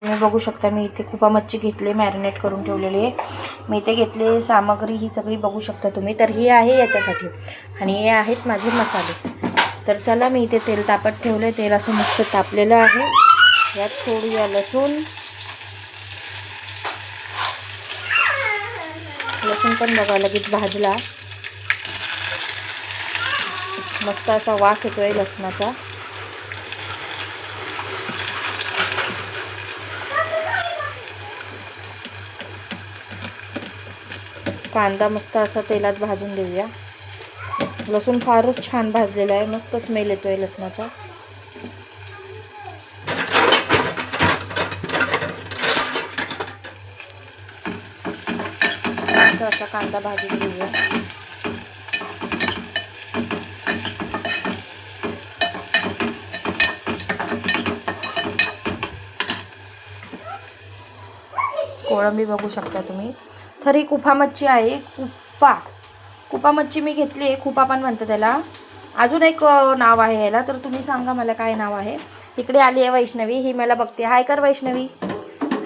तुम्ही बघू शकता मी इथे खुपा मच्छी घेतली, मॅरिनेट करून ठेवलेली आहे. मी इथे घेतले सामग्री ही सगळी बघू शकता तुम्ही. तर ही आहे याच्यासाठी आणि हे आहेत माझे मसाले. तर चला मी इथे तेल तापत ठेवले. तेल असं मस्त तापलेलं आहे. यात सोडूया लसूण. लसूण पण बघा लगेच भाजला. मस्त असा वास येतोय लसणाचा. कांदा मस्त असा तेलात भाजून देऊया. लसूण फारच छान भाजलेला आहे. मस्त स्मेल येतोय लसणाचा. मस्त असा कांदा भाजून घेऊया. कोळंबी बघू शकता तुम्ही. तर ही कुफा मच्छी आहे. कुफा मच्छी मी घेतली आहे. खुपा पण म्हणतात त्याला. अजून एक नाव आहे याला. तर तुम्ही सांगा मला काय नाव आहे. इकडे आली आहे वैष्णवी. ही मला बघते. हाय कर वैष्णवी.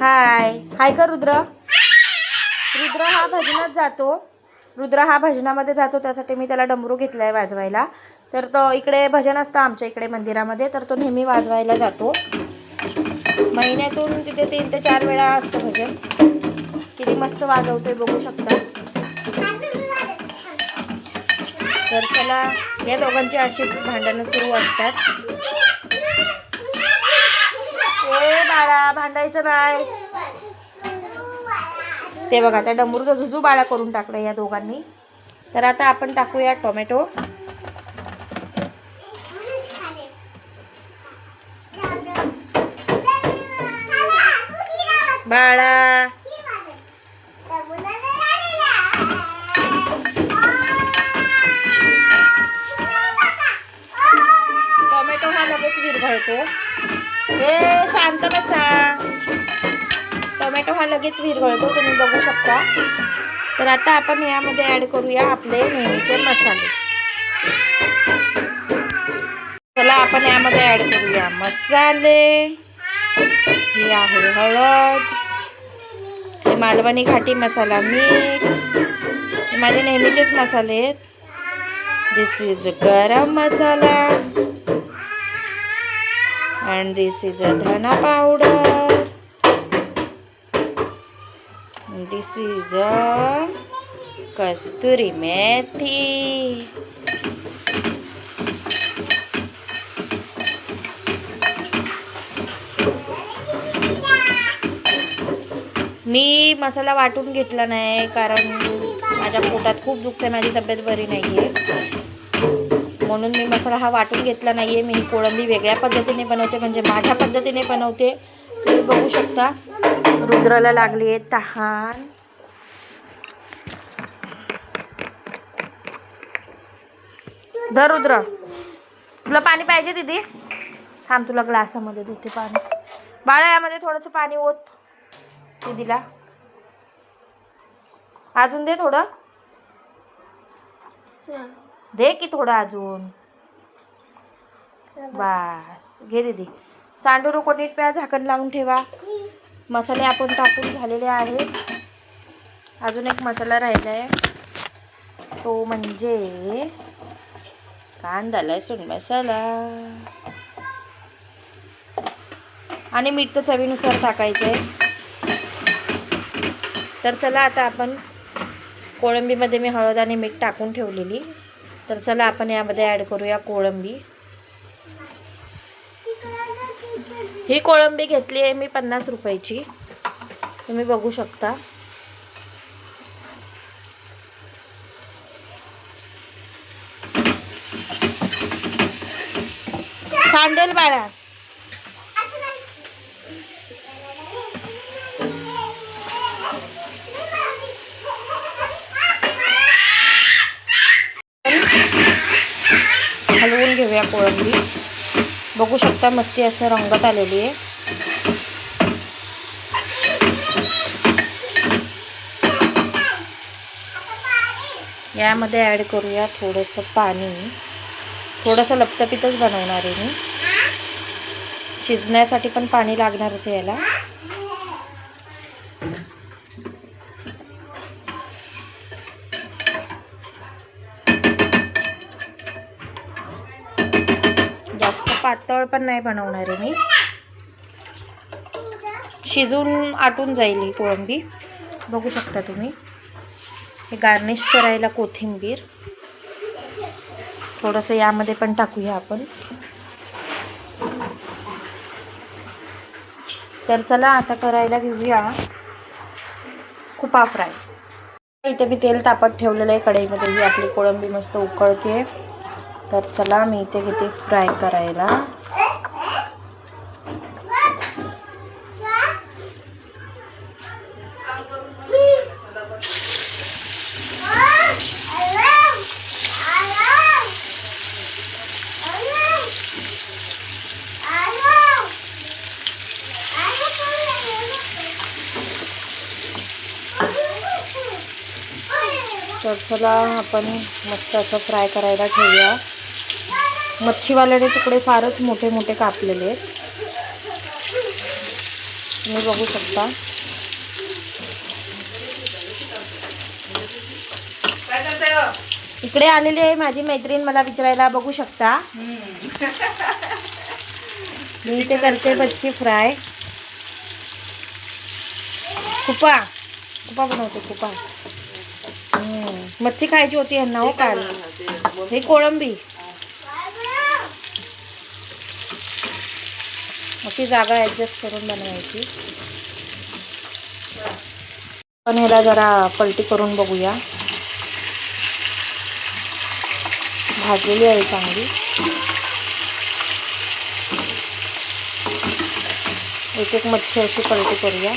हाय हाय कर रुद्र. रुद्र हा भजनात जातो. रुद्र हा भजनामध्ये जातो. त्यासाठी मी त्याला डमरू घेतला आहे वाजवायला. तर तो इकडे भजन असतं आमच्या इकडे मंदिरामध्ये. तर तो नेहमी वाजवायला जातो. महिन्यातून तिथे 3 ते 4 वेळा असतं भजन. किती मस्त वाजवतोय बघू शकता. तर चला या दोघांची अशीच भांडणं सुरू असतात. ए बाळा भांडायचं नाही. ते बघा त्या डमरूचा झुजू बाळा करून टाकलं या दोघांनी. तर आता आपण टाकूया टोमॅटो. बाळा टोमॅटो हा लगेच विरघळतो. ए शांत बसा. टोमॅटो हा लगेच विरघळतो तुम्ही बघू शकता. तर आता आपण यामध्ये ॲड करूया आपले नेहमीचे मसाले. चला आपण यामध्ये ॲड करूया मसाले. ही आहे हळद. हे मालवणी घाटी मसाला मिक्स. हे माझे नेहमीचेच मसाले आहेत. दिस इज गरम मसाला and this is a dhana powder and this is a kasturi methi. मी मसाला वाटून घेतला नाही कारण माझ्या पोटात खूप दुखते. माझी तब्येत बरी नाही आहे म्हणून मी मसाला हा वाटून घेतला नाही आहे. मी ही कोळंबी वेगळ्या पद्धतीने बनवते म्हणजे माझ्या पद्धतीने बनवते. तुम्ही बघू शकता. रुद्राला लागली आहे तहान. धर रुद्र. तुला पाणी पाहिजे दीदी. थांब तुला ग्लासामध्ये देते पाणी. बाळा यामध्ये थोडंसं पाणी ओत दीदीला. अजून दे थोडं. दे की थोडं अजून. बस घे दीदी. सांडू नको नीट प्या. झाकण लावून ठेवा. मसाले आपण टाकून झालेले आहेत. अजून एक मसाला राहिला आहे तो म्हणजे कांदा लसूण मसाला आणि मीठ तर चवीनुसार टाकायचं आहे. तर चला आता आपण कोळंबीमध्ये मी हळद आणि मीठ टाकून ठेवलेली. तर चला आपण यामध्ये ॲड करूया कोळंबी. ही कोळंबी घेतली आहे मी 50 रुपयाची. तुम्ही बघू शकता. सांडेल बाळा. हलवून घेऊया कोळंबी. बघू शकता मस्ती असं रंगत आलेली आहे. यामध्ये ॲड करूया थोडंसं पाणी. थोडंसं लपतपीतच बनवणार आहे मी. शिजण्यासाठी पण पाणी लागणारच आहे याला. जास्त पातळ पण नाही बनवणार आहे मी, शिजून आटून जाईल ही कोळंबी. बघू शकता तुम्ही. हे गार्निश करायला कोथिंबीर थोडंसं यामध्ये पण टाकूया आपण. तर चला आता करायला घेऊया खुपा फ्राय. इथे मी तेल तापत ठेवलेलं आहे कढईमध्ये. ही आपली कोळंबी मस्त उकळते. तर चला मी इथे घेते फ्राय करायला. तर चला आपण मस्त असं फ्राय करायला ठेवूया. मच्छीवाल्याने तुकडे फारच मोठे मोठे कापलेले आहेत, तुम्ही बघू शकता. इकडे आलेली आहे माझी मैत्रीण मला विचारायला. बघू शकता मी इथे करते मच्छी फ्राय. खुपा खुपा बनवते खुपा. मच्छी खायची होती यांना हो काल. हे कोळंबी अशी जागा ॲडजस्ट करून बनवायची. पण ह्याला जरा पलटी करून बघूया. भाजलेली आहे चांगली. एक एक मच्छी अशी पलटी करूया.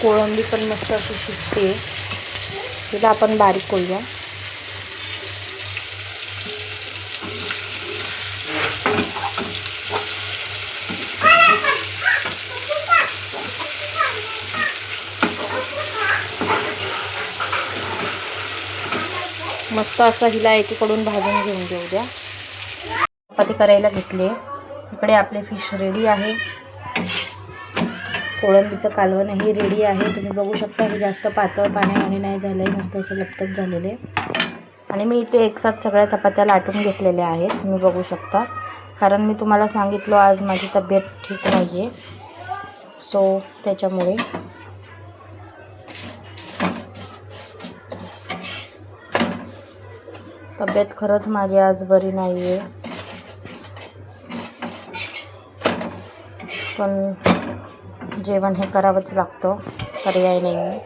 कोळंबी पण मस्त अशी शिजते. तिला आपण बारीक करूया. मस्त असं हिला एकीकडून भाजून घेऊन घेऊ द्या. चपाती करायला घेतली. इकडे आपले फिश रेडी आहे. कोळंबीचं कालवणही रेडी आहे. तुम्ही बघू शकता हे जास्त पातळ पाण्याने नाही झालं आहे, मस्त असं लपतप झालेलं आहे. आणि मी इथे एकसाथ सगळ्या चपात्या लाटून घेतलेल्या आहेत, तुम्ही बघू शकता. कारण मी तुम्हाला सांगितलं आज माझी तब्येत ठीक नाही आहे, सो त्याच्यामुळे. तब्येत खरंच माझी आज बरी नाही आहे, पण जेवण हे करावंच लागतं, पर्याय नाही आहे.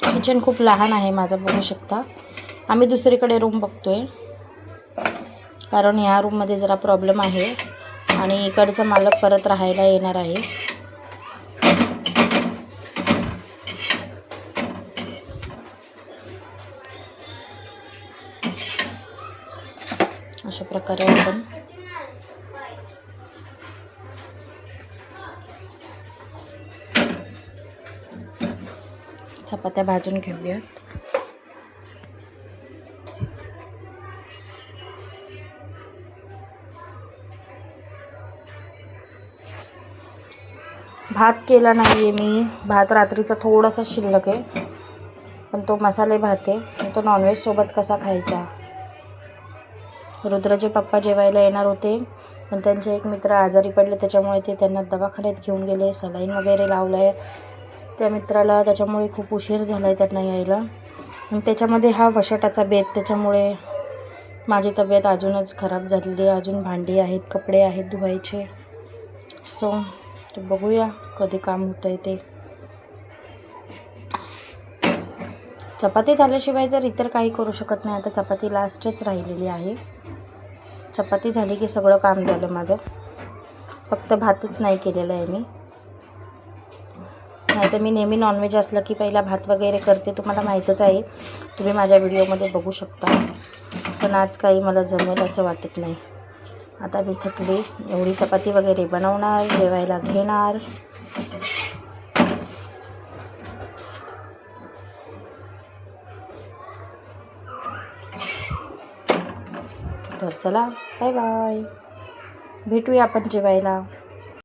किचन खूप लहान आहे माझं, बघू शकता. आम्ही दुसरीकडे रूम बघतोय कारण ह्या रूममध्ये जरा प्रॉब्लेम आहे आणि इकडचा मालक परत राहायला येणार आहे. अशा प्रकारे आपण चपात्या भाजून घेऊयात. भात केला नाही आहे मी. भात रात्रीचा थोडासा शिल्लक आहे, पण तो मसाले भात आहे, तो नॉनव्हेज सोबत कसा खायचा. रुद्रचे पप्पा जेवायला येणार होते पण त्यांचे एक मित्र आजारी पडले, त्याच्यामुळे ते त्यांना दवाखान्यात घेऊन गेले, सलाईन वगैरे लावलं आहे त्या मित्राला, त्याच्यामुळे खूप उशीर झाला आहे त्यांना यायला. आणि त्याच्यामध्ये हा वशाटाचा बेत, त्याच्यामुळे माझी तब्येत अजूनच खराब झालेली आहे. अजून भांडी आहेत, कपडे आहेत धुवायचे. सो तर बघूया कधी काम होतं आहे ते. चपाती झाल्याशिवाय तर इतर काही करू शकत नाही. आता चपाती लास्टच राहिलेली आहे. चपाती झाली की सगळं काम झालं माझं. फक्त भातच नाही केलेलं आहे मी. नाही तर मी नेहमी नॉनव्हेज असलं की पहिला भात वगैरे करते, तुम्हाला माहीतच आहे, तुम्ही माझ्या व्हिडिओमध्ये बघू शकता. पण आज काही मला जमेल असं वाटत नाही. आता मी थकली, एवढी चपाती वगैरे बनवणार, जेवायला घेणार. तर चला, बाय बाय, भेटूया आपण जेवायला.